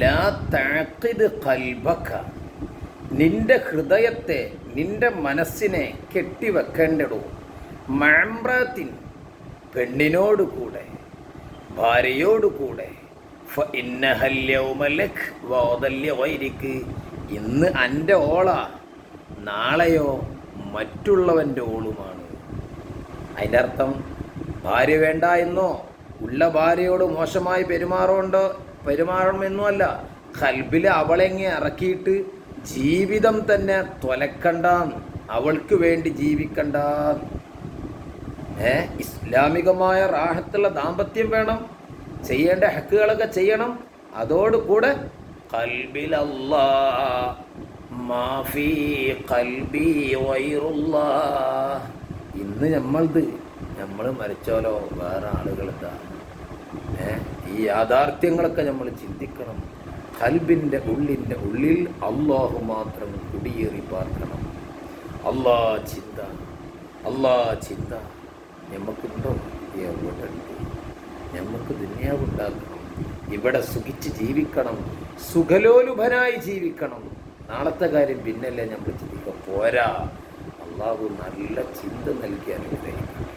ലാ തഅഖിദ് ഖൽബക, നിന്റെ ഹൃദയത്തെ, നിന്റെ മനസ്സിനെ കെട്ടിവെക്കേണ്ടടൂ. മഅംറത്തിൻ, പെണ്ണിനോടുകൂടെ, ഭാര്യയോടുകൂടെ. ഫഇന്നഹൽ യൗമ ലക് വഗദൻ ലിഗൈരിക്, ഇന്ന് എൻ്റെ ഓള, നാളെയോ മറ്റുള്ളവൻ്റെ ഓളുമാണ്. അതിൻ്റെ അർത്ഥം ഭാര്യ വേണ്ട എന്നോ ഉള്ള ഭാര്യയോട് മോശമായി പെരുമാറണമെന്നോ അല്ല. ഖൽബിൽ അവളെങ്ങെ ഇറക്കിയിട്ട് ജീവിതം തന്നെ തൊലക്കണ്ട, അവൾക്ക് വേണ്ടി ജീവിക്കണ്ട. ഇസ്ലാമികമായ റാഹത്തുള്ള ദാമ്പത്യം വേണം, ചെയ്യേണ്ട ഹക്കുകളൊക്കെ ചെയ്യണം. അതോടുകൂടെ ഖൽബിൽ അല്ലാഹ് മാഫി ഖൽബി ഗൈറുല്ലാഹ്. ഇന്ന് നമ്മൾ മരിച്ചോലോ, വേറെ ആളുകളെന്താ? ഈ യാഥാർത്ഥ്യങ്ങളൊക്കെ നമ്മൾ ചിന്തിക്കണം. ഖൽബിൻ്റെ ഉള്ളിൽ അള്ളാഹു മാത്രം കുടിയേറി പാർക്കണം. അല്ലാ ചിന്ത നമുക്കുണ്ടോ? എവിടെയുണ്ട്? നമുക്ക് ദുനിയാവുണ്ടാക്കണം, ഇവിടെ സുഖിച്ച് ജീവിക്കണം, സുഖലോലുഭനായി ജീവിക്കണം. നാളത്തെ കാര്യം പിന്നല്ലേ നമ്മൾ ചിന്തിക്കുക. പോരാ, അള്ളാഹു നല്ല ചിന്ത നൽകി അനുഗ്രഹിക്കണം.